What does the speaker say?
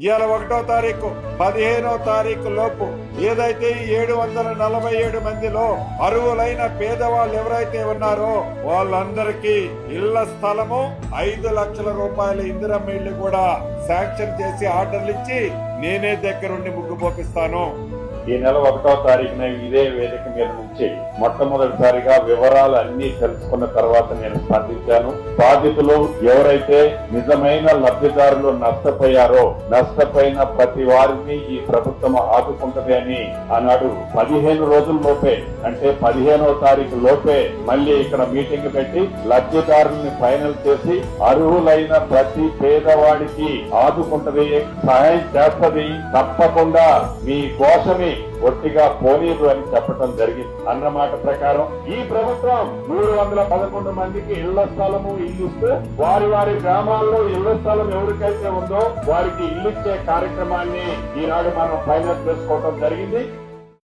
ఇవాళ 1వ తారీఖు 15వ తారీఖు లోపు ఏదైతే 747 మందిలో అర్హులైన పేదవాళ్ళు ఎవరైతే ఉన్నారో వాళ్ళందరికీ ఇళ్ల స్థలము 5 లక్షల రూపాయల ఇందిరమ్మ ఇళ్లు కూడా శాంక్షన్ చేసి ఆర్డర్లు ఇచ్చి నేనే దగ్గరుండి ముగ్గుపోపిస్తాను. ఈ నెల 1వ తారీఖున ఇదే వేదిక మీద నుంచి మొట్టమొదటిసారిగా వివరాలు అన్ని తెలుసుకున్న తర్వాత నేను స్పందించాను. బాధితులు ఎవరైతే నిజమైన లబ్ధిదారులు నష్టపోయారో నష్టపోయిన ప్రతి వారిని ఈ ప్రభుత్వం ఆదుకుంటది అని ఆనాడు 15 రోజుల లోపే అంటే 15వ తారీఖు లోపే మళ్ళీ ఇక్కడ మీటింగ్ పెట్టి లబ్ధిదారుల్ని ఫైనల్ చేసి అర్హులైన ప్రతి పేదవాడికి ఆదుకుంటది, సహాయం చేస్తది, తప్పకుండా మీ కోసమే ఒట్టిగా పోనీరు అని చెప్పడం జరిగింది. అన్నమాట ప్రకారం ఈ ప్రభుత్వం 311 మందికి ఇళ్ల స్థలము ఇల్లిస్తూ వారి గ్రామాల్లో ఇళ్ల స్థలం ఎవరికైతే ఉందో వారికి ఇల్లిచ్చే కార్యక్రమాన్ని ఈనాడు మనం ఫైనల్ చేసుకోవడం జరిగింది.